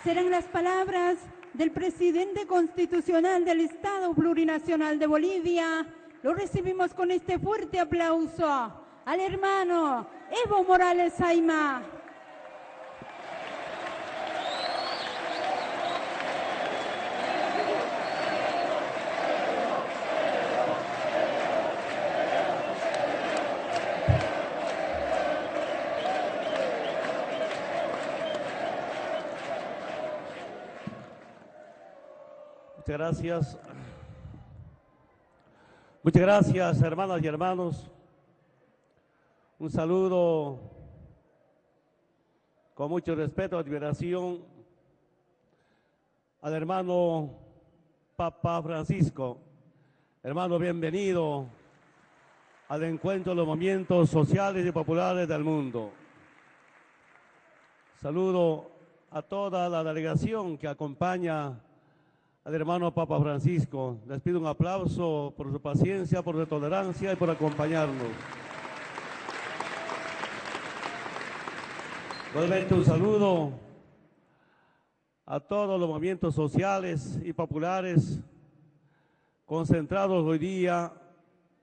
serán las palabras del presidente constitucional del Estado Plurinacional de Bolivia. Lo recibimos con este fuerte aplauso al hermano Evo Morales Ayma. Muchas gracias. Muchas gracias, hermanas y hermanos. Un saludo con mucho respeto y admiración al hermano Papa Francisco. Hermano, bienvenido al encuentro de los movimientos sociales y populares del mundo. Saludo a toda la delegación que acompaña al hermano Papa Francisco. Les pido un aplauso por su paciencia, por su tolerancia y por acompañarnos. Igualmente un saludo a todos los movimientos sociales y populares concentrados hoy día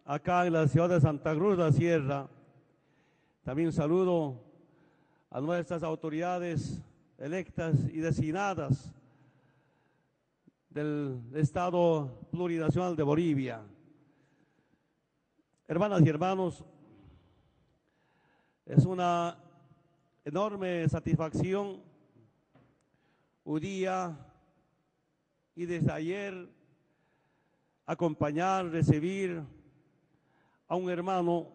acá en la ciudad de Santa Cruz de la Sierra. También un saludo a nuestras autoridades electas y designadas del Estado Plurinacional de Bolivia. Hermanas y hermanos, es una enorme satisfacción hoy día y desde ayer acompañar, recibir a un hermano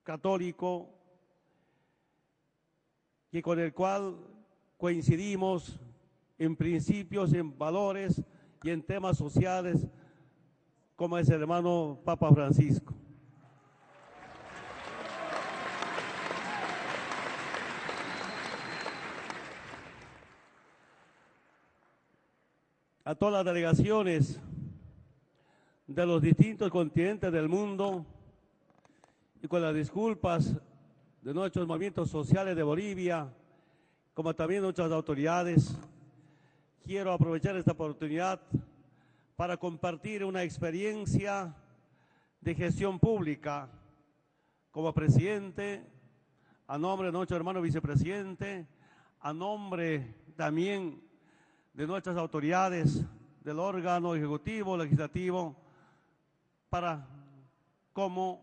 católico que con el cual coincidimos en principios, en valores y en temas sociales, como es el hermano Papa Francisco. A todas las delegaciones de los distintos continentes del mundo y con las disculpas de nuestros movimientos sociales de Bolivia, como también de nuestras autoridades, quiero aprovechar esta oportunidad para compartir una experiencia de gestión pública como presidente, a nombre de nuestro hermano vicepresidente, a nombre también de nuestras autoridades del órgano ejecutivo, legislativo, para cómo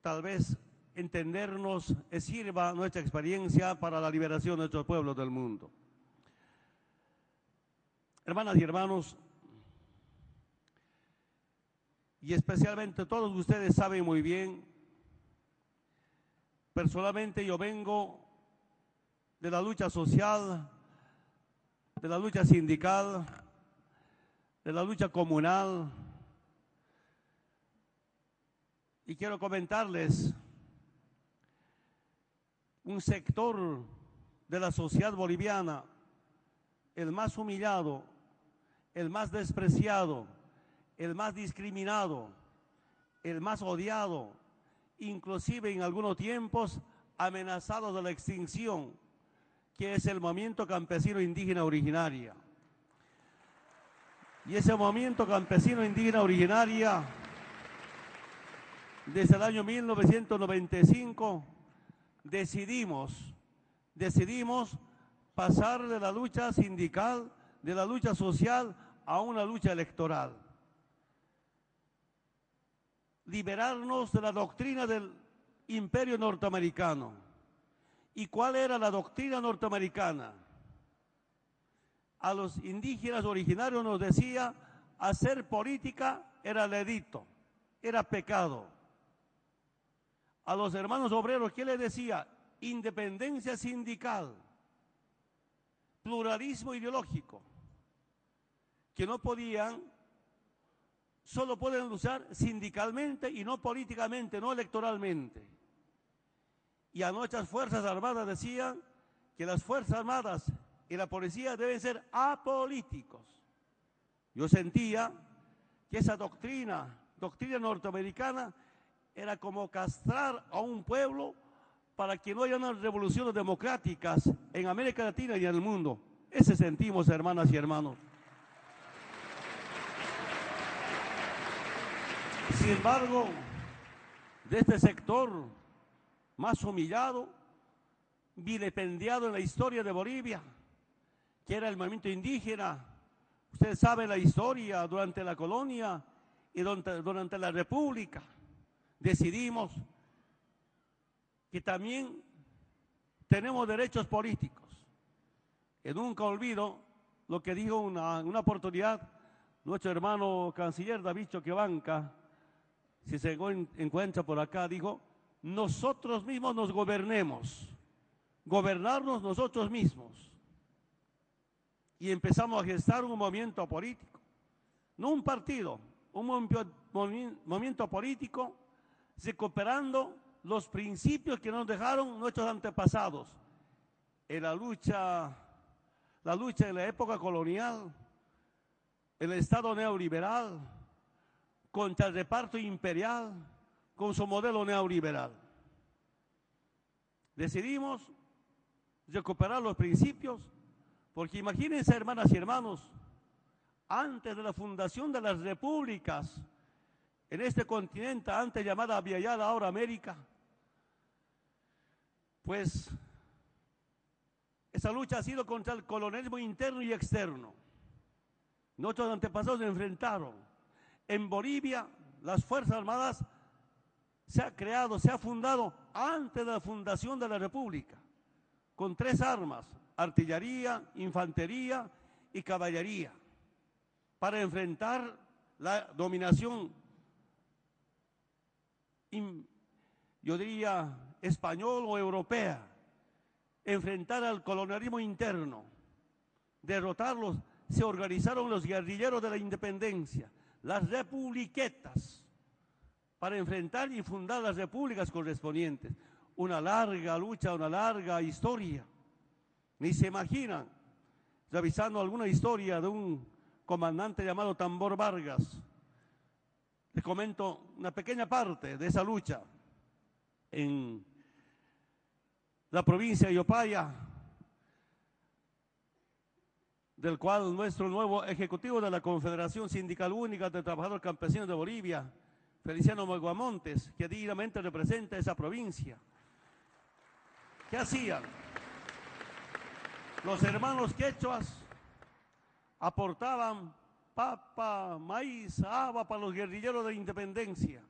tal vez entendernos sirva nuestra experiencia para la liberación de nuestros pueblos del mundo. Hermanas y hermanos, y especialmente todos ustedes saben muy bien, personalmente yo vengo de la lucha social, de la lucha sindical, de la lucha comunal, y quiero comentarles un sector de la sociedad boliviana, el más humillado, el más despreciado, el más discriminado, el más odiado, inclusive en algunos tiempos amenazado de la extinción, que es el movimiento campesino indígena originaria. Y ese movimiento campesino indígena originaria, desde el año 1995, decidimos pasar de la lucha sindical, de la lucha social, a una lucha electoral. Liberarnos de la doctrina del imperio norteamericano. ¿Y cuál era la doctrina norteamericana? A los indígenas originarios nos decía, hacer política era delito, era pecado. A los hermanos obreros, ¿qué les decía? Independencia sindical, pluralismo ideológico, que no podían, solo pueden luchar sindicalmente y no políticamente, no electoralmente. Y a nuestras Fuerzas Armadas decían que las Fuerzas Armadas y la policía deben ser apolíticos. Yo sentía que esa doctrina norteamericana, era como castrar a un pueblo para que no haya unas revoluciones democráticas en América Latina y en el mundo. Ese sentimos, hermanas y hermanos. Sin embargo, de este sector más humillado, vilipendiado en la historia de Bolivia, que era el movimiento indígena, ustedes saben la historia durante la colonia y durante la república, decidimos que también tenemos derechos políticos. Y nunca olvido lo que dijo en una oportunidad nuestro hermano canciller David Choquebanca, si se encuentra por acá, dijo: nosotros mismos nos gobernemos, gobernarnos nosotros mismos. Y empezamos a gestar un movimiento político, no un partido, un movimiento político, recuperando los principios que nos dejaron nuestros antepasados en la lucha en la época colonial, el Estado neoliberal, contra el reparto imperial, con su modelo neoliberal. Decidimos recuperar los principios, porque imagínense, hermanas y hermanos, antes de la fundación de las repúblicas en este continente, antes llamada Via Yala, ahora América, pues esa lucha ha sido contra el colonialismo interno y externo. Nuestros antepasados se enfrentaron. En Bolivia, las Fuerzas Armadas se ha fundado antes de la fundación de la República, con 3 armas: artillería, infantería y caballería, para enfrentar la dominación, yo diría, español o europea, enfrentar al colonialismo interno, derrotarlos. Se organizaron los guerrilleros de la independencia, las republiquetas, para enfrentar y fundar las repúblicas correspondientes. Una larga lucha, una larga historia. Ni se imaginan, revisando alguna historia de un comandante llamado Tambor Vargas. Les comento una pequeña parte de esa lucha en la provincia de Yopaya, del cual nuestro nuevo ejecutivo de la Confederación Sindical Única de Trabajadores Campesinos de Bolivia, Feliciano Maguamontes, que dignamente representa esa provincia. ¿Qué hacían? Los hermanos quechuas aportaban papa, maíz, haba para los guerrilleros de independencia.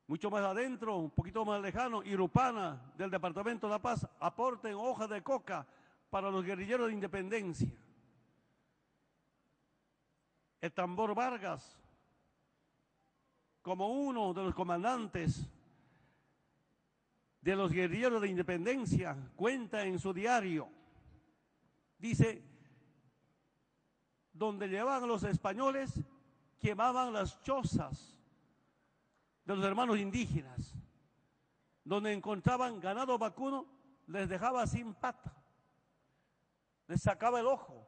Mucho más adentro, un poquito más lejano, Irupana, del departamento de La Paz, aporten hojas de coca para los guerrilleros de independencia. El Tambor Vargas, como uno de los comandantes de los guerrilleros de independencia, cuenta en su diario, dice: donde llevaban los españoles, quemaban las chozas de los hermanos indígenas. Donde encontraban ganado vacuno, les dejaba sin pata, les sacaba el ojo,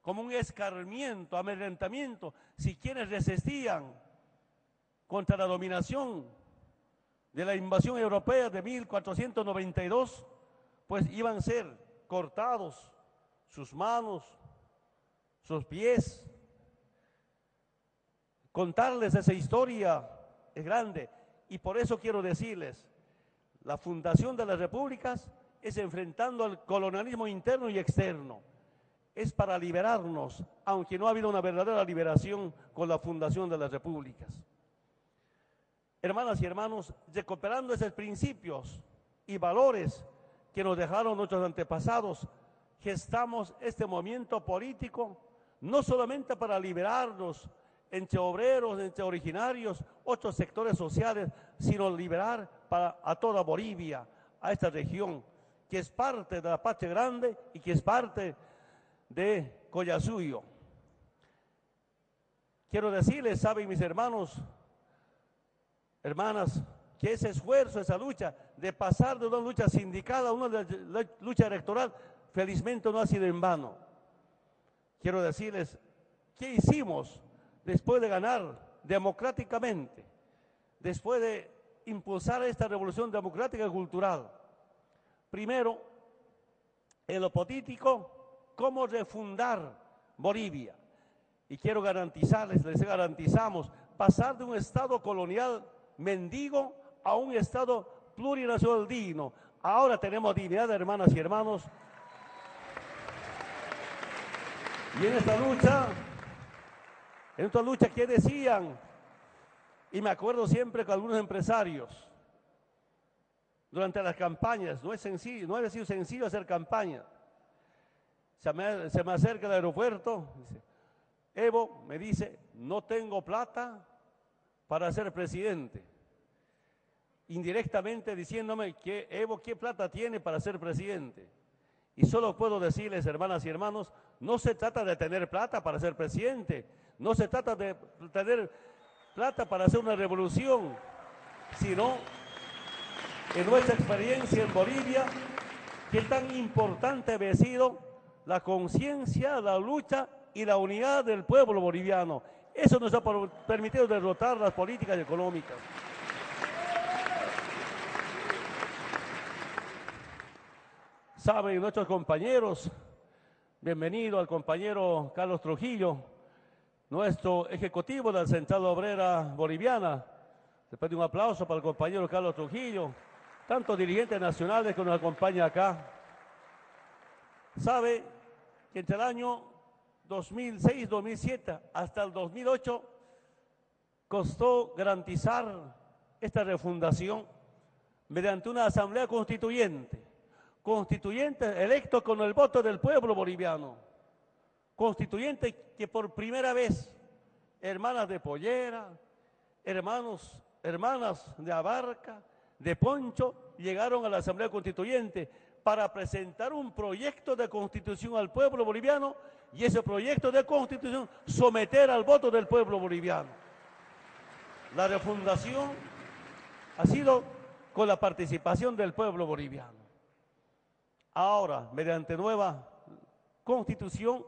como un escarmiento, amedrentamiento. Si quienes resistían contra la dominación de la invasión europea de 1492, pues iban a ser cortados sus manos, sus pies. Contarles esa historia es grande, y por eso quiero decirles: la fundación de las repúblicas es enfrentando al colonialismo interno y externo. Es para liberarnos, aunque no ha habido una verdadera liberación con la fundación de las repúblicas. Hermanas y hermanos, recuperando esos principios y valores que nos dejaron nuestros antepasados, gestamos este movimiento político, no solamente para liberarnos entre obreros, entre originarios, otros sectores sociales, sino liberar a toda Bolivia, a esta región, que es parte de la Patria Grande y que es parte de Collasuyo. Quiero decirles, saben mis hermanos, hermanas, que ese esfuerzo, esa lucha de pasar de una lucha sindical a una lucha electoral, felizmente no ha sido en vano. Quiero decirles, ¿qué hicimos después de ganar democráticamente? Después de impulsar esta revolución democrática y cultural. Primero, en lo político, cómo refundar Bolivia. Y quiero garantizarles, les garantizamos, pasar de un Estado colonial mendigo a un Estado plurinacional digno. Ahora tenemos dignidad, hermanas y hermanos. Y en esta lucha, ¿qué decían? Y me acuerdo siempre con algunos empresarios, durante las campañas, no es sencillo, no ha sido sencillo hacer campaña. Se me acerca el aeropuerto, dice, Evo, me dice, no tengo plata para ser presidente. Indirectamente diciéndome que Evo, ¿qué plata tiene para ser presidente? Y solo puedo decirles, hermanas y hermanos, no se trata de tener plata para ser presidente, no se trata de tener plata para hacer una revolución, sino en nuestra experiencia en Bolivia, qué tan importante había sido la conciencia, la lucha y la unidad del pueblo boliviano. Eso nos ha permitido derrotar las políticas económicas. Saben nuestros compañeros, bienvenido al compañero Carlos Trujillo, nuestro ejecutivo de la Central Obrera Boliviana. Después de un aplauso para el compañero Carlos Trujillo, tantos dirigentes nacionales que nos acompañan acá. Sabe que entre el año 2006, 2007 hasta el 2008 costó garantizar esta refundación mediante una asamblea constituyente electo con el voto del pueblo boliviano, constituyente que por primera vez hermanas de Pollera, hermanas de Abarca, de Poncho, llegaron a la asamblea constituyente para presentar un proyecto de constitución al pueblo boliviano y ese proyecto de constitución someter al voto del pueblo boliviano. La refundación ha sido con la participación del pueblo boliviano. Ahora, mediante nueva constitución,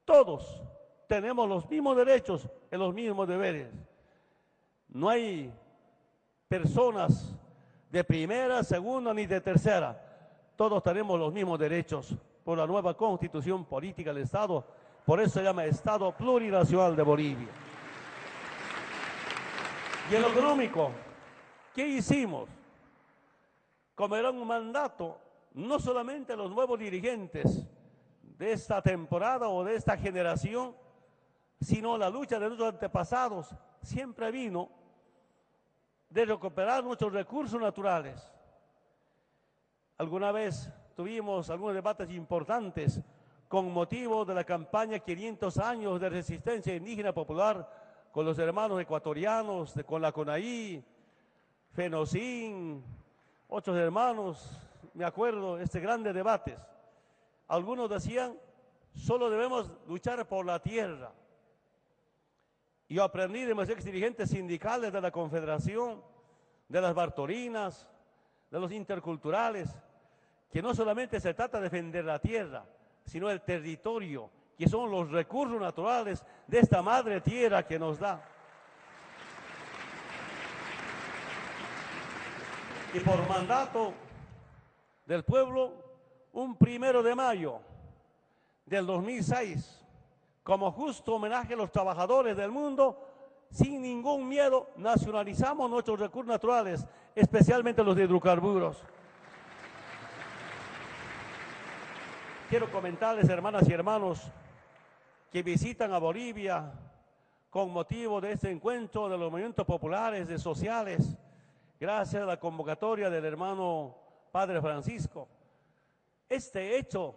todos tenemos los mismos derechos y los mismos deberes. No hay personas de primera, segunda ni de tercera. Todos tenemos los mismos derechos por la nueva constitución política del Estado. Por eso se llama Estado Plurinacional de Bolivia. Y en lo económico, ¿qué hicimos? Como era un mandato, no solamente los nuevos dirigentes de esta temporada o de esta generación, sino la lucha de nuestros antepasados siempre vino de recuperar nuestros recursos naturales. Alguna vez tuvimos algunos debates importantes con motivo de la campaña 500 años de resistencia indígena popular con los hermanos ecuatorianos, con la CONAI, FENOCIN, otros hermanos. Me acuerdo de grandes debates. Algunos decían, solo debemos luchar por la tierra. Y yo aprendí de mis ex dirigentes sindicales de la Confederación, de las Bartolinas, de los interculturales, que no solamente se trata de defender la tierra, sino el territorio, que son los recursos naturales de esta madre tierra que nos da. Y por mandato del pueblo, un 1 de mayo del 2006, como justo homenaje a los trabajadores del mundo, sin ningún miedo, nacionalizamos nuestros recursos naturales, especialmente los de hidrocarburos. Quiero comentarles, hermanas y hermanos, que visitan a Bolivia con motivo de este encuentro de los movimientos populares, de sociales, gracias a la convocatoria del hermano Padre Francisco. Este hecho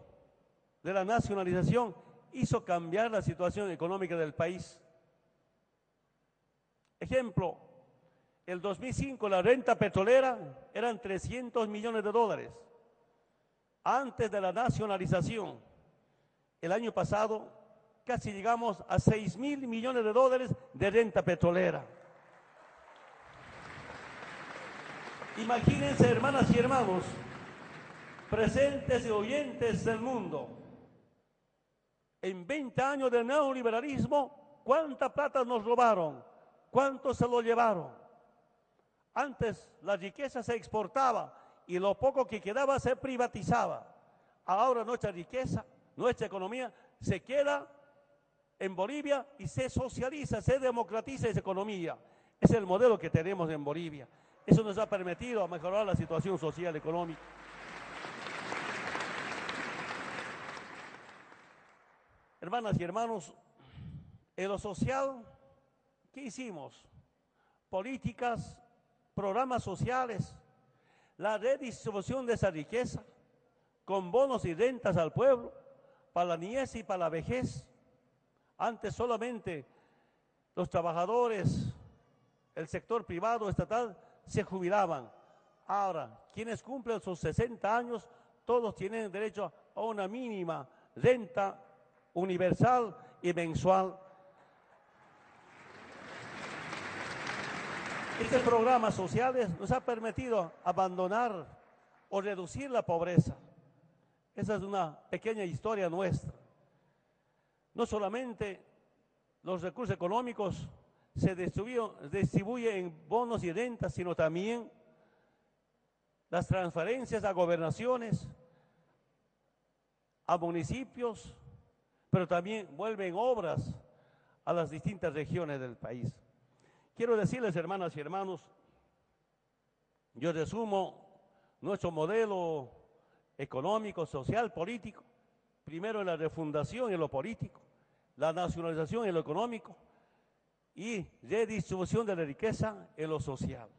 de la nacionalización hizo cambiar la situación económica del país. Ejemplo, el 2005 la renta petrolera eran 300 millones de dólares. Antes de la nacionalización, el año pasado, casi llegamos a 6.000 millones de dólares de renta petrolera. Imagínense, hermanas y hermanos, presentes y oyentes del mundo, en 20 años de neoliberalismo, ¿cuánta plata nos robaron? ¿Cuánto se lo llevaron? Antes la riqueza se exportaba y lo poco que quedaba se privatizaba. Ahora nuestra riqueza, nuestra economía se queda en Bolivia y se socializa, se democratiza esa economía. Es el modelo que tenemos en Bolivia. Eso nos ha permitido mejorar la situación social y económica. Hermanas y hermanos, en lo social, ¿qué hicimos? Políticas, programas sociales, la redistribución de esa riqueza, con bonos y rentas al pueblo, para la niñez y para la vejez. Antes solamente los trabajadores, el sector privado, estatal, se jubilaban. Ahora, quienes cumplen sus 60 años, todos tienen derecho a una mínima renta universal y mensual. Estos programas sociales nos han permitido abandonar o reducir la pobreza. Esa es una pequeña historia nuestra. No solamente los recursos económicos se distribuyen en bonos y rentas, sino también las transferencias a gobernaciones, a municipios, pero también vuelven obras a las distintas regiones del país. Quiero decirles, hermanas y hermanos, yo resumo nuestro modelo económico, social, político, primero en la refundación en lo político, la nacionalización en lo económico y redistribución de la riqueza en lo social.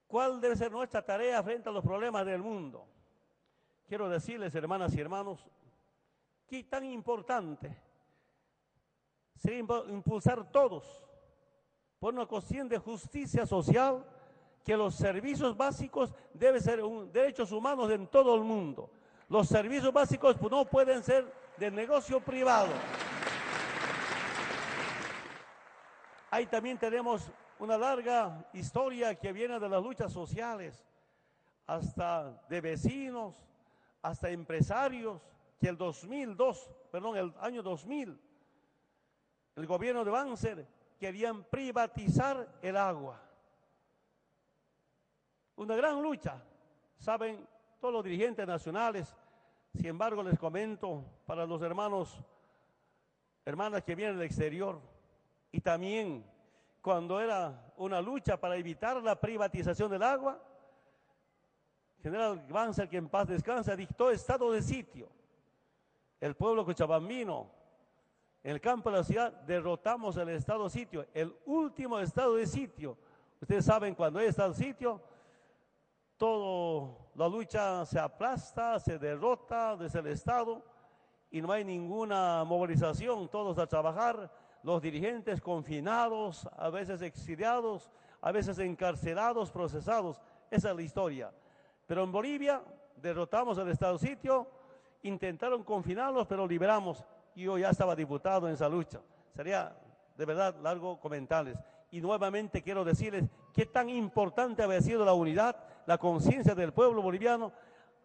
¿Cuál debe ser nuestra tarea frente a los problemas del mundo? Quiero decirles, hermanas y hermanos, que tan importante sería impulsar todos por una cuestión de justicia social, que los servicios básicos deben ser derechos humanos en todo el mundo. Los servicios básicos no pueden ser de negocio privado. Ahí también tenemos una larga historia que viene de las luchas sociales, hasta de vecinos, hasta empresarios, que el año 2000, el gobierno de Banzer querían privatizar el agua. Una gran lucha, saben todos los dirigentes nacionales. Sin embargo, les comento para los hermanas que vienen del exterior, y también cuando era una lucha para evitar la privatización del agua, general Banzer, que en paz descansa, dictó estado de sitio. El pueblo cochabambino, en el campo de la ciudad, derrotamos el estado de sitio, el último estado de sitio. Ustedes saben, cuando hay estado de sitio, toda la lucha se aplasta, se derrota desde el Estado y no hay ninguna movilización, todos a trabajar, los dirigentes confinados, a veces exiliados, a veces encarcelados, procesados. Esa es la historia. Pero en Bolivia derrotamos el estado de sitio, intentaron confinarlos, pero liberamos. Y yo ya estaba diputado en esa lucha. Sería de verdad largo comentarles. Y nuevamente quiero decirles qué tan importante había sido la unidad, la conciencia del pueblo boliviano,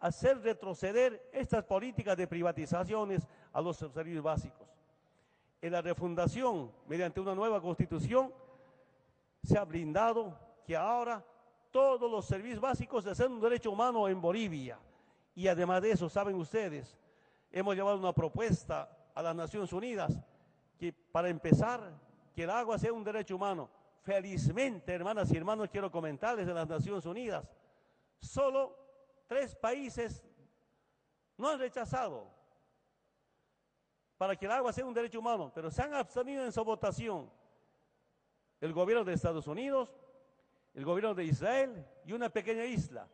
hacer retroceder estas políticas de privatizaciones a los servicios básicos. En la refundación, mediante una nueva constitución, se ha blindado que ahora todos los servicios básicos de ser un derecho humano en Bolivia. Y además de eso, saben ustedes, hemos llevado una propuesta a las Naciones Unidas que, para empezar, que el agua sea un derecho humano. Felizmente, hermanas y hermanos, quiero comentarles, en las Naciones Unidas, solo 3 países no han rechazado para que el agua sea un derecho humano, pero se han abstenido en su votación. El gobierno de Estados Unidos, el gobierno de Israel y una pequeña isla.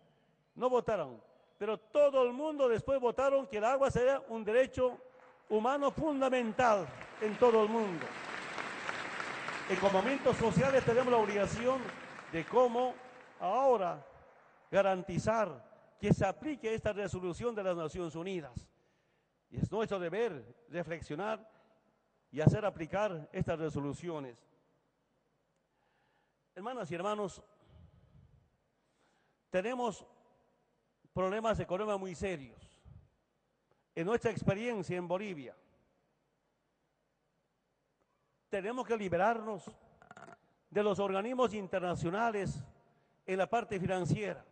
No votaron, pero todo el mundo después votaron que el agua sea un derecho humano fundamental en todo el mundo. En como movimientos sociales tenemos la obligación de cómo ahora garantizar que se aplique esta resolución de las Naciones Unidas. Y es nuestro deber reflexionar y hacer aplicar estas resoluciones. Hermanas y hermanos, tenemos problemas económicos muy serios. En nuestra experiencia en Bolivia, tenemos que liberarnos de los organismos internacionales en la parte financiera.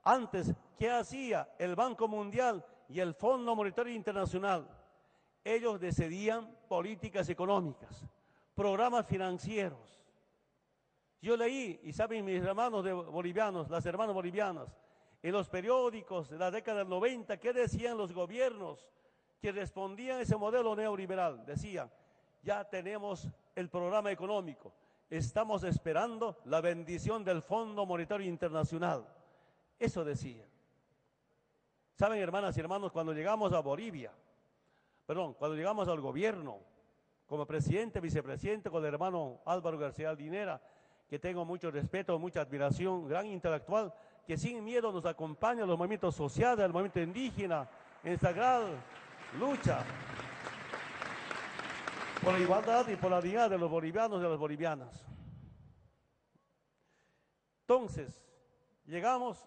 Antes, ¿qué hacía el Banco Mundial y el Fondo Monetario Internacional? Ellos decidían políticas económicas, programas financieros. Yo leí, y saben mis hermanos bolivianos, las hermanas bolivianas, en los periódicos de la década del 90, ¿qué decían los gobiernos que respondían a ese modelo neoliberal? Decían, ya tenemos el programa económico, estamos esperando la bendición del Fondo Monetario Internacional. Eso decía. Saben, hermanas y hermanos, cuando llegamos a Bolivia, cuando llegamos al gobierno, como presidente, vicepresidente, con el hermano Álvaro García Linera, que tengo mucho respeto, mucha admiración, gran intelectual, que sin miedo nos acompaña en los movimientos sociales, el movimiento indígena, en esta gran lucha por la igualdad y por la dignidad de los bolivianos y de las bolivianas. Entonces, llegamos,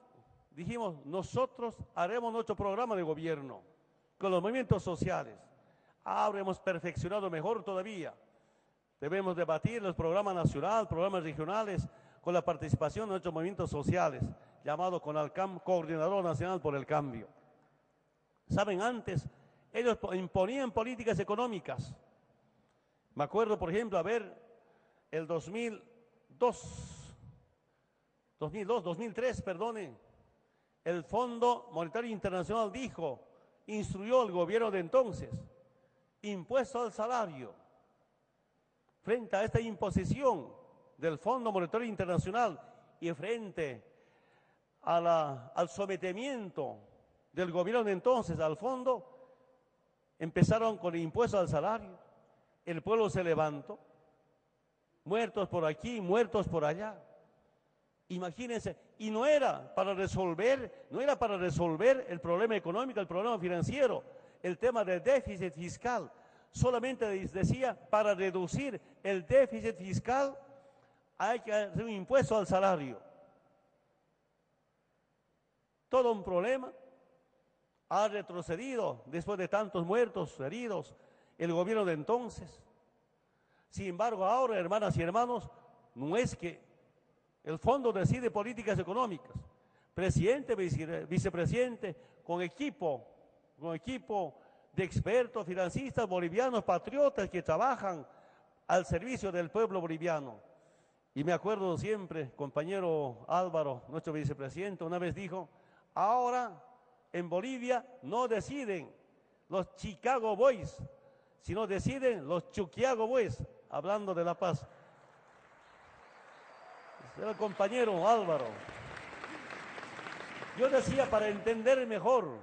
dijimos, nosotros haremos nuestro programa de gobierno con los movimientos sociales. Ahora hemos perfeccionado mejor todavía. Debemos debatir los programas nacionales, programas regionales, con la participación de nuestros movimientos sociales, llamado CONALCAM, Coordinador Nacional por el Cambio. Saben, antes ellos imponían políticas económicas. Me acuerdo, por ejemplo, el 2003, el Fondo Monetario Internacional instruyó al gobierno de entonces, impuesto al salario. Frente a esta imposición del Fondo Monetario Internacional y frente al sometimiento del gobierno de entonces al fondo, empezaron con el impuesto al salario. El pueblo se levantó, muertos por aquí, muertos por allá. Imagínense, y no era para resolver el problema económico, el problema financiero, el tema del déficit fiscal. Solamente decía, para reducir el déficit fiscal hay que hacer un impuesto al salario. Todo un problema. Ha retrocedido después de tantos muertos, heridos, el gobierno de entonces. Sin embargo, ahora, hermanas y hermanos, no es que el fondo decide políticas económicas. Presidente, vicepresidente, con equipo de expertos, financistas, bolivianos, patriotas que trabajan al servicio del pueblo boliviano. Y me acuerdo siempre, compañero Álvaro, nuestro vicepresidente, una vez dijo, ahora en Bolivia no deciden los Chicago Boys, sino deciden los Chuquiago Boys, hablando de la paz. Era el compañero Álvaro. Yo decía, para entender mejor,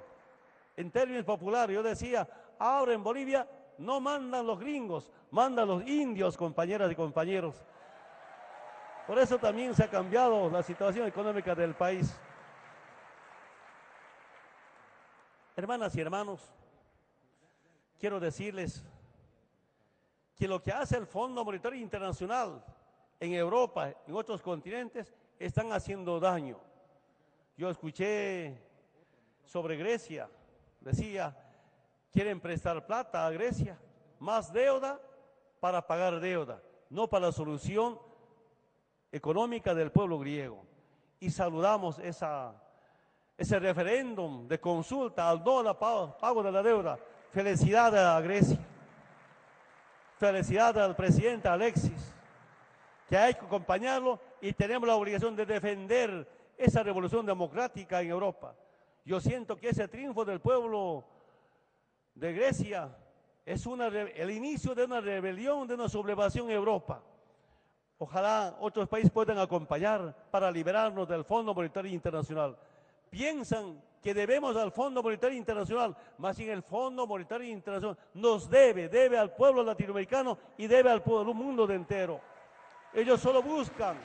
en términos populares, yo decía, ahora en Bolivia no mandan los gringos, mandan los indios, compañeras y compañeros. Por eso también se ha cambiado la situación económica del país. Hermanas y hermanos, quiero decirles que lo que hace el Fondo Monetario Internacional en Europa, en otros continentes, están haciendo daño. Yo escuché sobre Grecia, decía, quieren prestar plata a Grecia, más deuda para pagar deuda, no para la solución económica del pueblo griego. Y saludamos ese referéndum de consulta al no al pago de la deuda. Felicidades a Grecia, felicidades al presidente Alexis, que hay que acompañarlo y tenemos la obligación de defender esa revolución democrática en Europa. Yo siento que ese triunfo del pueblo de Grecia es el inicio de una rebelión, de una sublevación en Europa. Ojalá otros países puedan acompañar para liberarnos del Fondo Monetario Internacional. Piensan que debemos al Fondo Monetario Internacional, más bien el Fondo Monetario Internacional nos debe al pueblo latinoamericano y debe al mundo entero. Ellos solo buscan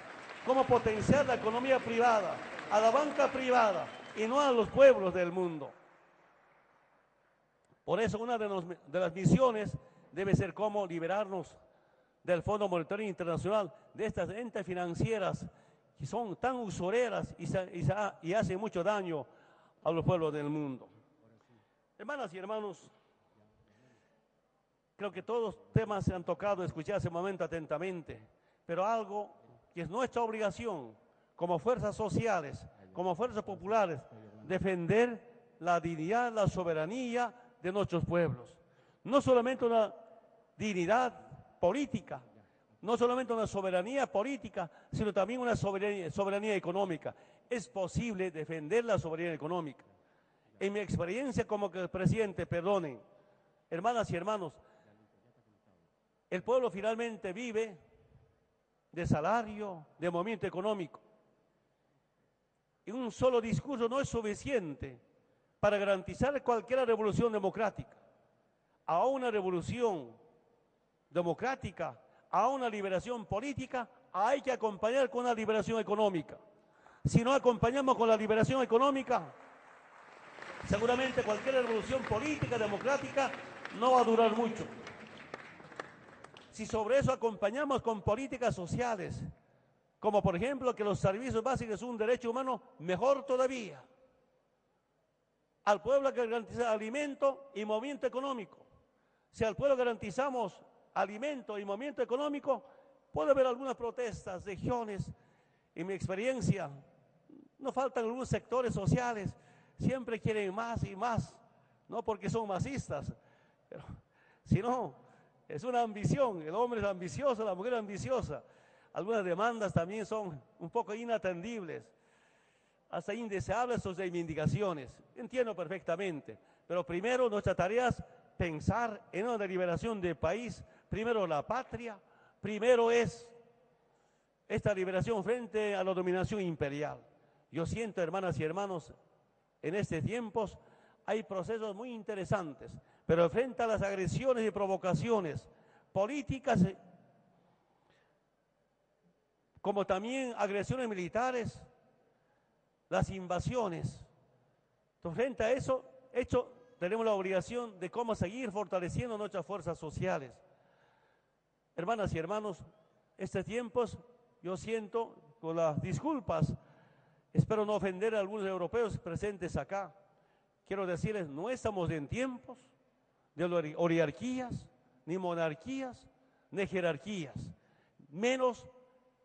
cómo potenciar la economía privada, a la banca privada y no a los pueblos del mundo. Por eso una de las misiones debe ser cómo liberarnos del Fondo Monetario Internacional, de estas entes financieras que son tan usureras y hacen mucho daño a los pueblos del mundo. Hermanas y hermanos, creo que todos los temas se han tocado, escuché hace un momento atentamente, pero algo que es nuestra obligación como fuerzas sociales, como fuerzas populares, defender la dignidad, la soberanía de nuestros pueblos. No solamente una dignidad política, no solamente una soberanía política, sino también una soberanía económica. Es posible defender la soberanía económica. En mi experiencia como presidente, perdonen, hermanas y hermanos, el pueblo finalmente vive de salario, de movimiento económico. Y un solo discurso no es suficiente para garantizar cualquier revolución democrática. A una revolución democrática, a una liberación política, hay que acompañar con una liberación económica. Si no acompañamos con la liberación económica, seguramente cualquier revolución política, democrática, no va a durar mucho. Si sobre eso acompañamos con políticas sociales, como por ejemplo que los servicios básicos son un derecho humano, mejor todavía. Al pueblo que garantiza alimento y movimiento económico. Si al pueblo garantizamos alimento y movimiento económico, puede haber algunas protestas, regiones. En mi experiencia, no faltan algunos sectores sociales, siempre quieren más y más, no porque son masistas, pero sino es una ambición, el hombre es ambicioso, la mujer es ambiciosa. Algunas demandas también son un poco inatendibles, hasta indeseables sus reivindicaciones. Entiendo perfectamente, pero primero nuestra tarea es pensar en una liberación del país, primero la patria, primero es esta liberación frente a la dominación imperial. Yo siento, hermanas y hermanos, en estos tiempos hay procesos muy interesantes, pero frente a las agresiones y provocaciones políticas, como también agresiones militares, las invasiones. Entonces, frente a eso, tenemos la obligación de cómo seguir fortaleciendo nuestras fuerzas sociales. Hermanas y hermanos, estos tiempos, yo siento, con las disculpas, espero no ofender a algunos europeos presentes acá, quiero decirles, no estamos en tiempos de oligarquías, ni monarquías, ni jerarquías, menos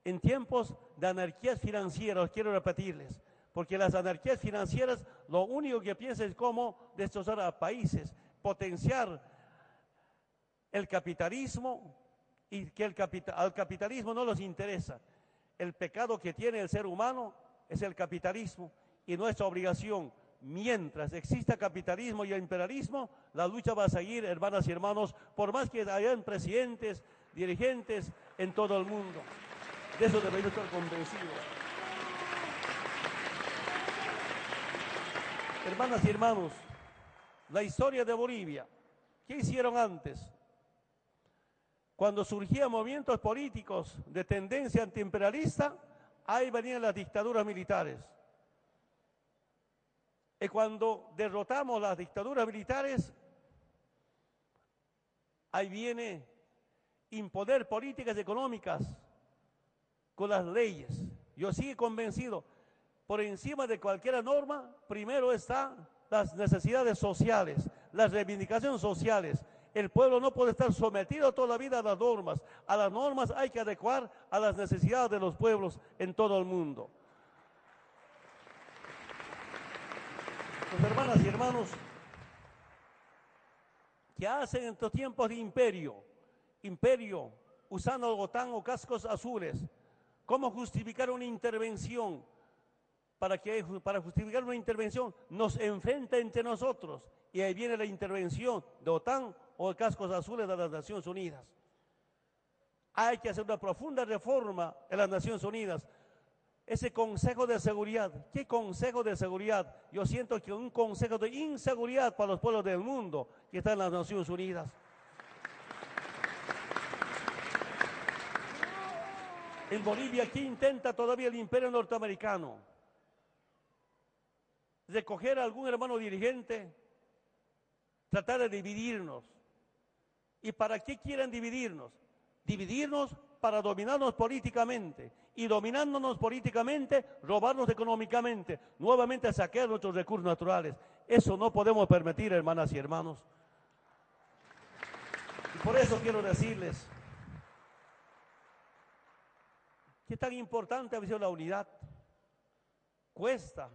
en tiempos de anarquías financieras, quiero repetirles, porque las anarquías financieras lo único que piensan es cómo destrozar a países, potenciar el capitalismo y que al capitalismo no les interesa. El pecado que tiene el ser humano es el capitalismo y nuestra obligación, mientras exista capitalismo y imperialismo, la lucha va a seguir, hermanas y hermanos, por más que hayan presidentes, dirigentes en todo el mundo. De eso debemos estar convencidos. Hermanas y hermanos, la historia de Bolivia, ¿qué hicieron antes? Cuando surgían movimientos políticos de tendencia antiimperialista, ahí venían las dictaduras militares. Y cuando derrotamos las dictaduras militares, ahí viene imponer políticas económicas con las leyes. Yo sigo convencido, por encima de cualquier norma, primero están las necesidades sociales, las reivindicaciones sociales. El pueblo no puede estar sometido toda la vida a las normas. A las normas hay que adecuar a las necesidades de los pueblos en todo el mundo. Pues, hermanas y hermanos, ¿qué hacen en estos tiempos de imperio, usando OTAN o cascos azules? ¿Cómo justificar una intervención? Para justificar una intervención nos enfrenta entre nosotros y ahí viene la intervención de OTAN o de cascos azules de las Naciones Unidas. Hay que hacer una profunda reforma en las Naciones Unidas. Ese Consejo de Seguridad, ¿qué Consejo de Seguridad? Yo siento que un Consejo de inseguridad para los pueblos del mundo que está en las Naciones Unidas. En Bolivia, ¿qué intenta todavía el imperio norteamericano? Recoger a algún hermano dirigente, tratar de dividirnos. ¿Y para qué quieren dividirnos? Dividirnos para dominarnos políticamente. Y dominándonos políticamente, robarnos económicamente, nuevamente saquear nuestros recursos naturales. Eso no podemos permitir, hermanas y hermanos. Y por eso quiero decirles que tan importante ha sido la unidad. cuesta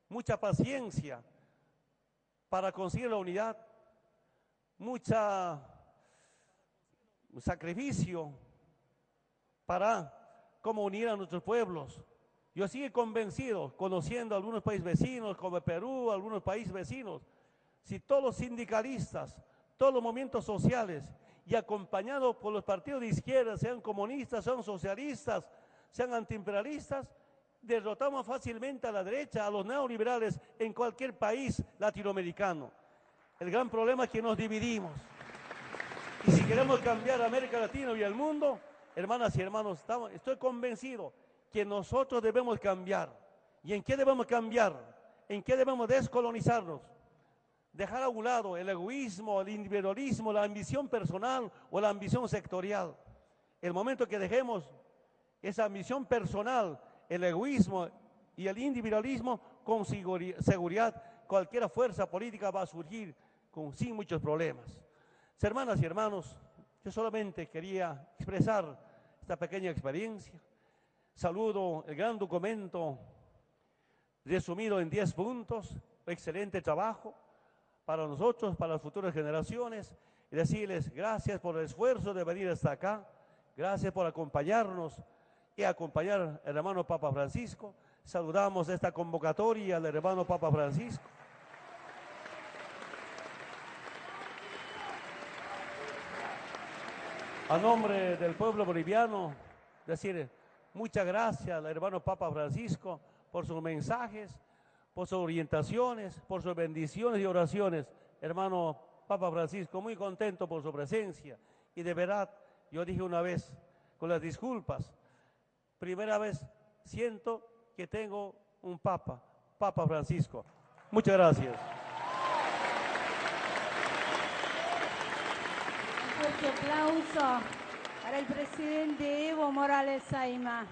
mucha paciencia para conseguir la unidad, mucho sacrificio para cómo unir a nuestros pueblos. Yo sigo convencido, conociendo algunos países vecinos como Perú, algunos países vecinos, si todos los sindicalistas, todos los movimientos sociales y acompañados por los partidos de izquierda, sean comunistas, sean socialistas, sean antiimperialistas, derrotamos fácilmente a la derecha, a los neoliberales en cualquier país latinoamericano. El gran problema es que nos dividimos. Y si queremos cambiar a América Latina y al mundo, hermanas y hermanos, estoy convencido que nosotros debemos cambiar. ¿Y en qué debemos cambiar? ¿En qué debemos descolonizarnos? Dejar a un lado el egoísmo, el individualismo, la ambición personal o la ambición sectorial. El momento que dejemos esa ambición personal, el egoísmo y el individualismo, con seguridad cualquier fuerza política va a surgir sin muchos problemas. Hermanas y hermanos, yo solamente quería expresar esta pequeña experiencia. Saludo el gran documento resumido en 10 puntos, excelente trabajo para nosotros, para las futuras generaciones, y decirles gracias por el esfuerzo de venir hasta acá, gracias por acompañarnos y acompañar al hermano Papa Francisco. Saludamos esta convocatoria al hermano Papa Francisco. A nombre del pueblo boliviano, decir muchas gracias al hermano Papa Francisco por sus mensajes, por sus orientaciones, por sus bendiciones y oraciones. Hermano Papa Francisco, muy contento por su presencia. Y de verdad, yo dije una vez, con las disculpas, primera vez siento que tengo un Papa, Papa Francisco. Muchas gracias. Un fuerte aplauso para el presidente Evo Morales Saima.